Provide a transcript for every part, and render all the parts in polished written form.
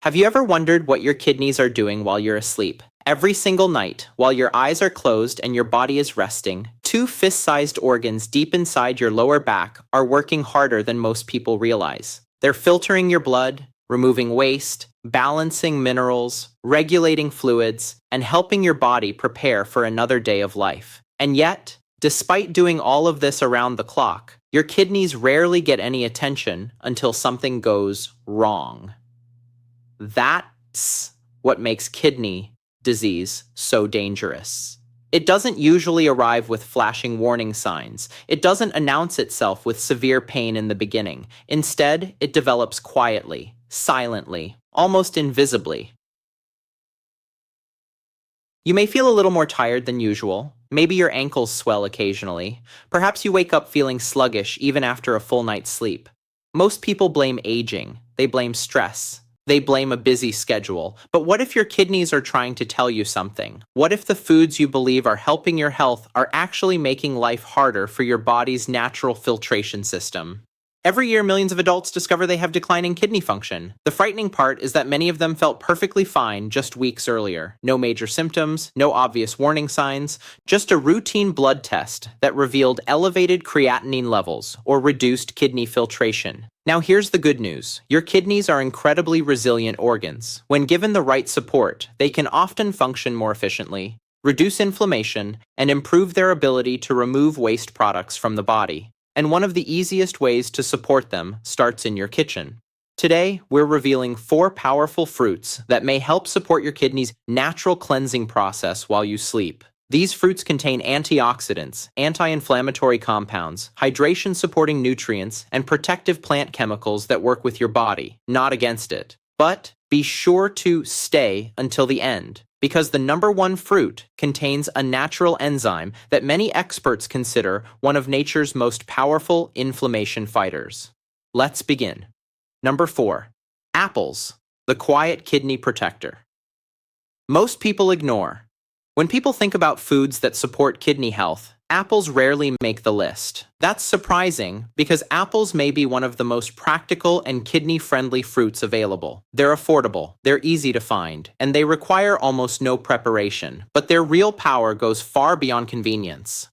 Have you ever wondered what your kidneys are doing while you're asleep? Every single night, while your eyes are closed and your body is resting, two fist-sized organs deep inside your lower back are working harder than most people realize. They're filtering your blood, removing waste, balancing minerals, regulating fluids, and helping your body prepare for another day of life. And yet, despite doing all of this around the clock, your kidneys rarely get any attention until something goes wrong. That's what makes kidney disease so dangerous. It doesn't usually arrive with flashing warning signs. It doesn't announce itself with severe pain in the beginning. Instead, it develops quietly, silently, almost invisibly. You may feel a little more tired than usual. Maybe your ankles swell occasionally. Perhaps you wake up feeling sluggish even after a full night's sleep. Most people blame aging. They blame stress. They blame a busy schedule. But what if your kidneys are trying to tell you something? What if the foods you believe are helping your health are actually making life harder for your body's natural filtration system? Every year, millions of adults discover they have declining kidney function. The frightening part is that many of them felt perfectly fine just weeks earlier. No major symptoms, no obvious warning signs, just a routine blood test that revealed elevated creatinine levels or reduced kidney filtration. Now here's the good news. Your kidneys are incredibly resilient organs. When given the right support, they can often function more efficiently, reduce inflammation, and improve their ability to remove waste products from the body. And one of the easiest ways to support them starts in your kitchen. Today, we're revealing 4 powerful fruits that may help support your kidney's natural cleansing process while you sleep. These fruits contain antioxidants, anti-inflammatory compounds, hydration-supporting nutrients, and protective plant chemicals that work with your body, not against it. But be sure to stay until the end, because the number 1 fruit contains a natural enzyme that many experts consider one of nature's most powerful inflammation fighters. Let's begin. Number 4. Apples, the quiet kidney protector. Most people ignore. When people think about foods that support kidney health, apples rarely make the list. That's surprising because apples may be one of the most practical and kidney-friendly fruits available. They're affordable, they're easy to find, and they require almost no preparation, but their real power goes far beyond convenience.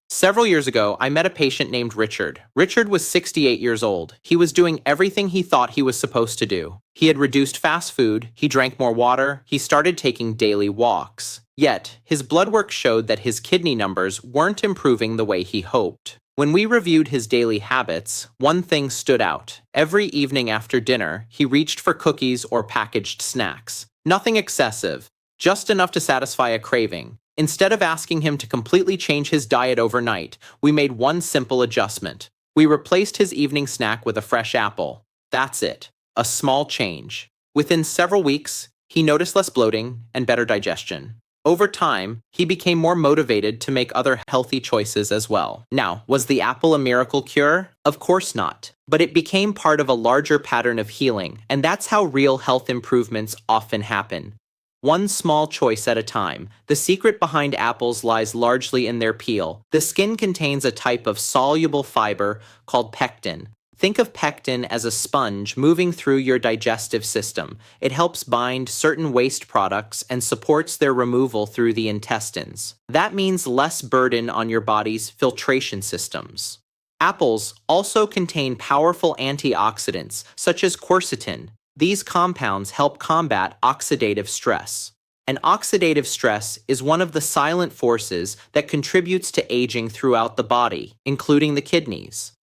Several years ago, I met a patient named Richard. Richard was 68 years old. He was doing everything he thought he was supposed to do. He had reduced fast food, he drank more water, he started taking daily walks. Yet, his blood work showed that his kidney numbers weren't improving the way he hoped. When we reviewed his daily habits, one thing stood out. Every evening after dinner, he reached for cookies or packaged snacks. Nothing excessive, just enough to satisfy a craving. Instead of asking him to completely change his diet overnight, we made one simple adjustment. We replaced his evening snack with a fresh apple. That's it. A small change. Within several weeks, he noticed less bloating and better digestion. Over time, he became more motivated to make other healthy choices as well. Now, was the apple a miracle cure? Of course not. But it became part of a larger pattern of healing, and that's how real health improvements often happen. One small choice at a time. The secret behind apples lies largely in their peel. The skin contains a type of soluble fiber called pectin. Think of pectin as a sponge moving through your digestive system. It helps bind certain waste products and supports their removal through the intestines. That means less burden on your body's filtration systems. Apples also contain powerful antioxidants, such as quercetin. These compounds help combat oxidative stress. And oxidative stress is one of the silent forces that contributes to aging throughout the body, including the kidneys.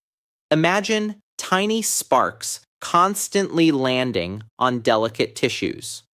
Imagine tiny sparks constantly landing on delicate tissues.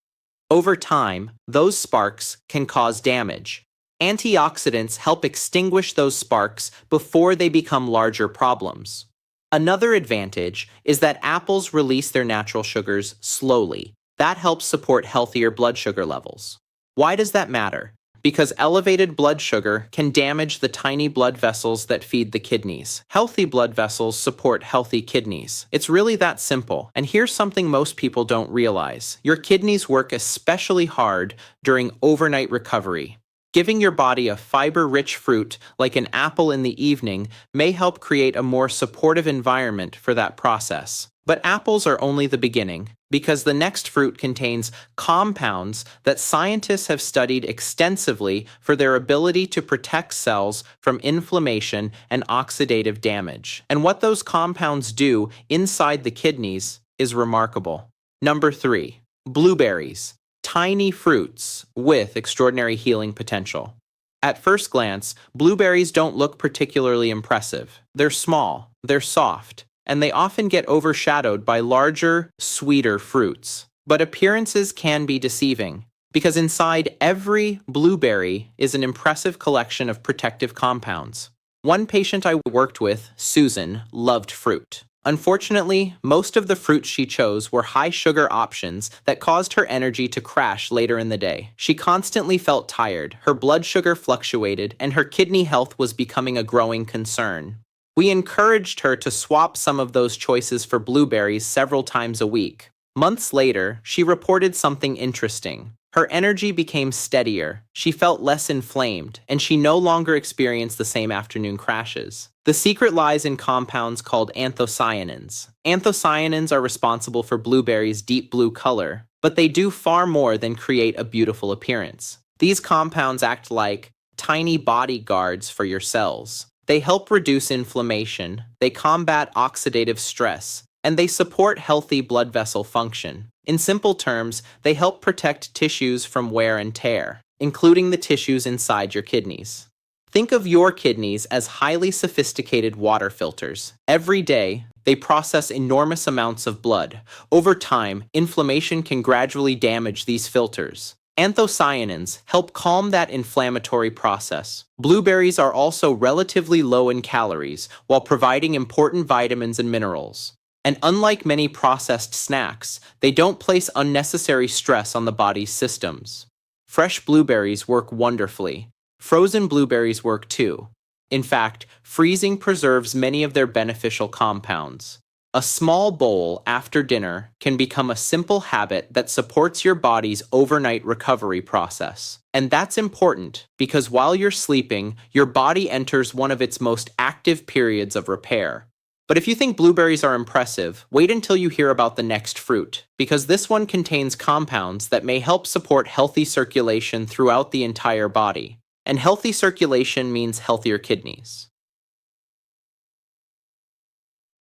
Over time, those sparks can cause damage. Antioxidants help extinguish those sparks before they become larger problems. Another advantage is that apples release their natural sugars slowly. That helps support healthier blood sugar levels. Why does that matter? Because elevated blood sugar can damage the tiny blood vessels that feed the kidneys. Healthy blood vessels support healthy kidneys. It's really that simple. And here's something most people don't realize. Your kidneys work especially hard during overnight recovery. Giving your body a fiber-rich fruit like an apple in the evening may help create a more supportive environment for that process. But apples are only the beginning, because the next fruit contains compounds that scientists have studied extensively for their ability to protect cells from inflammation and oxidative damage. And what those compounds do inside the kidneys is remarkable. Number 3. Blueberries. Tiny fruits with extraordinary healing potential. At first glance, blueberries don't look particularly impressive. They're small, they're soft, and they often get overshadowed by larger, sweeter fruits. But appearances can be deceiving, because inside every blueberry is an impressive collection of protective compounds. One patient I worked with, Susan, loved fruit. Unfortunately, most of the fruits she chose were high-sugar options that caused her energy to crash later in the day. She constantly felt tired, her blood sugar fluctuated, and her kidney health was becoming a growing concern. We encouraged her to swap some of those choices for blueberries several times a week. Months later, she reported something interesting. Her energy became steadier, she felt less inflamed, and she no longer experienced the same afternoon crashes. The secret lies in compounds called anthocyanins. Anthocyanins are responsible for blueberries' deep blue color, but they do far more than create a beautiful appearance. These compounds act like tiny bodyguards for your cells. They help reduce inflammation, they combat oxidative stress, and they support healthy blood vessel function. In simple terms, they help protect tissues from wear and tear, including the tissues inside your kidneys. Think of your kidneys as highly sophisticated water filters. Every day, they process enormous amounts of blood. Over time, inflammation can gradually damage these filters. Anthocyanins help calm that inflammatory process. Blueberries are also relatively low in calories, while providing important vitamins and minerals. And unlike many processed snacks, they don't place unnecessary stress on the body's systems. Fresh blueberries work wonderfully. Frozen blueberries work too. In fact, freezing preserves many of their beneficial compounds. A small bowl after dinner can become a simple habit that supports your body's overnight recovery process. And that's important because while you're sleeping, your body enters one of its most active periods of repair. But if you think blueberries are impressive, wait until you hear about the next fruit, because this one contains compounds that may help support healthy circulation throughout the entire body. And healthy circulation means healthier kidneys.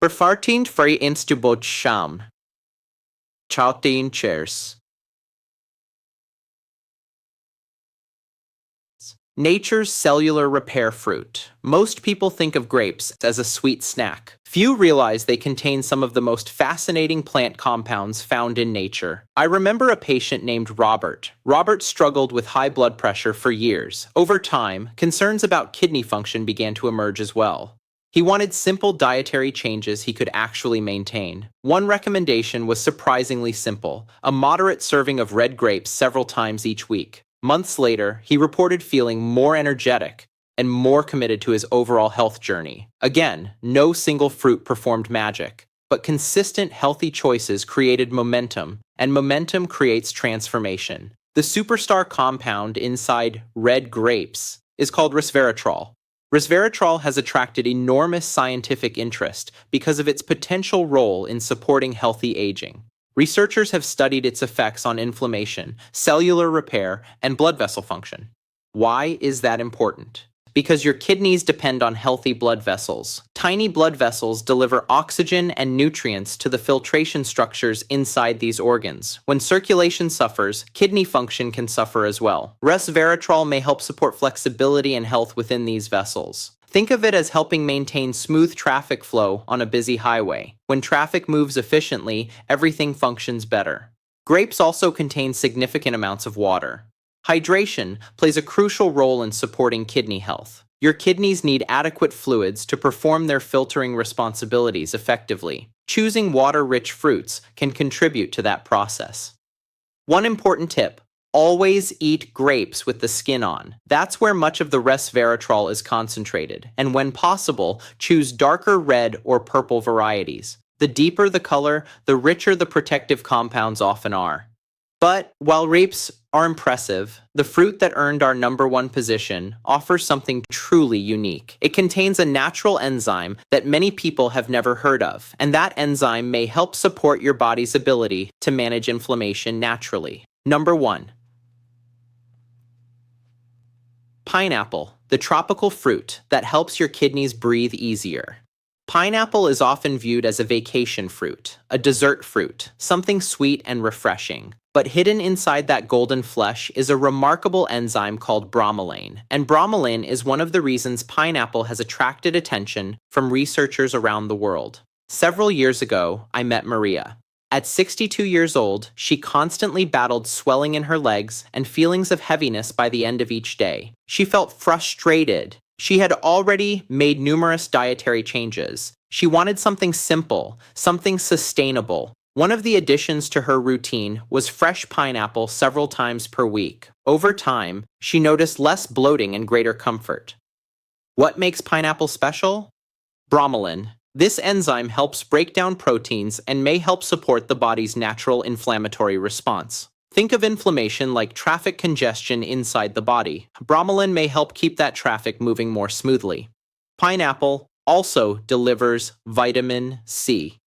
Vervaartend vrij instubotsham. Choutin chairs. Nature's cellular repair fruit. Most people think of grapes as a sweet snack. Few realize they contain some of the most fascinating plant compounds found in nature. I remember a patient named Robert. Robert struggled with high blood pressure for years. Over time, concerns about kidney function began to emerge as well. He wanted simple dietary changes he could actually maintain. One recommendation was surprisingly simple: a moderate serving of red grapes several times each week. Months later, he reported feeling more energetic and more committed to his overall health journey. Again, no single fruit performed magic, but consistent healthy choices created momentum, and momentum creates transformation. The superstar compound inside red grapes is called resveratrol. Resveratrol has attracted enormous scientific interest because of its potential role in supporting healthy aging. Researchers have studied its effects on inflammation, cellular repair, and blood vessel function. Why is that important? Because your kidneys depend on healthy blood vessels. Tiny blood vessels deliver oxygen and nutrients to the filtration structures inside these organs. When circulation suffers, kidney function can suffer as well. Resveratrol may help support flexibility and health within these vessels. Think of it as helping maintain smooth traffic flow on a busy highway. When traffic moves efficiently, everything functions better. Grapes also contain significant amounts of water. Hydration plays a crucial role in supporting kidney health. Your kidneys need adequate fluids to perform their filtering responsibilities effectively. Choosing water-rich fruits can contribute to that process. One important tip: always eat grapes with the skin on. That's where much of the resveratrol is concentrated, and when possible, choose darker red or purple varieties. The deeper the color, the richer the protective compounds often are. But while grapes are impressive, the fruit that earned our #1 position offers something truly unique. It contains a natural enzyme that many people have never heard of, and that enzyme may help support your body's ability to manage inflammation naturally. #1. Pineapple, the tropical fruit that helps your kidneys breathe easier. Pineapple is often viewed as a vacation fruit, a dessert fruit, something sweet and refreshing. But hidden inside that golden flesh is a remarkable enzyme called bromelain, and bromelain is one of the reasons pineapple has attracted attention from researchers around the world. Several years ago, I met Maria. At 62 years old, she constantly battled swelling in her legs and feelings of heaviness by the end of each day. She felt frustrated. She had already made numerous dietary changes. She wanted something simple, something sustainable. One of the additions to her routine was fresh pineapple several times per week. Over time, she noticed less bloating and greater comfort. What makes pineapple special? Bromelain. This enzyme helps break down proteins and may help support the body's natural inflammatory response. Think of inflammation like traffic congestion inside the body. Bromelain may help keep that traffic moving more smoothly. Pineapple also delivers vitamin C.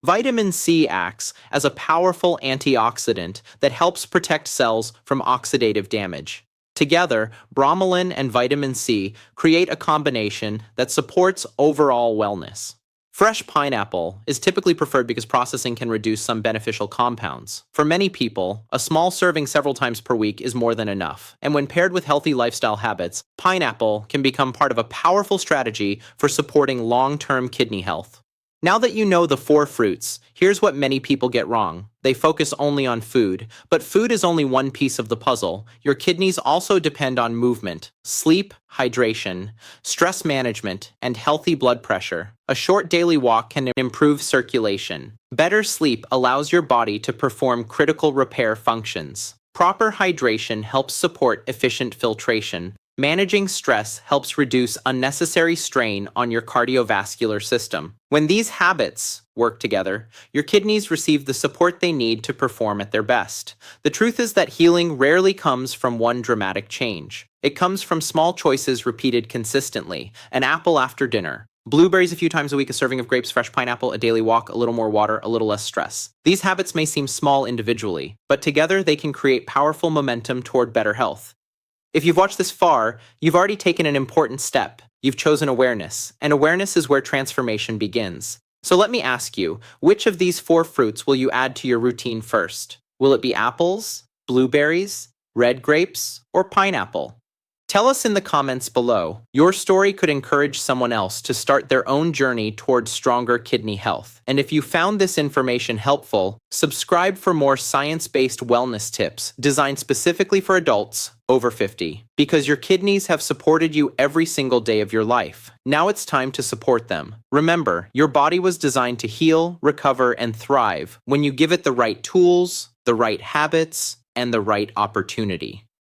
Vitamin C acts as a powerful antioxidant that helps protect cells from oxidative damage. Together, bromelain and vitamin C create a combination that supports overall wellness. Fresh pineapple is typically preferred because processing can reduce some beneficial compounds. For many people, a small serving several times per week is more than enough, and when paired with healthy lifestyle habits, pineapple can become part of a powerful strategy for supporting long-term kidney health. Now that you know the 4 fruits, here's what many people get wrong. They focus only on food, but food is only one piece of the puzzle. Your kidneys also depend on movement, sleep, hydration, stress management, and healthy blood pressure. A short daily walk can improve circulation. Better sleep allows your body to perform critical repair functions. Proper hydration helps support efficient filtration. Managing stress helps reduce unnecessary strain on your cardiovascular system. When these habits work together, your kidneys receive the support they need to perform at their best. The truth is that healing rarely comes from one dramatic change. It comes from small choices repeated consistently. An apple after dinner, blueberries a few times a week, a serving of grapes, fresh pineapple, a daily walk, a little more water, a little less stress. These habits may seem small individually, but together they can create powerful momentum toward better health. If you've watched this far, you've already taken an important step. You've chosen awareness, and awareness is where transformation begins. So let me ask you, which of these 4 fruits will you add to your routine first? Will it be apples, blueberries, red grapes, or pineapple? Tell us in the comments below. Your story could encourage someone else to start their own journey towards stronger kidney health. And if you found this information helpful, subscribe for more science-based wellness tips designed specifically for adults over 50. Because your kidneys have supported you every single day of your life. Now it's time to support them. Remember, your body was designed to heal, recover, and thrive when you give it the right tools, the right habits, and the right opportunity.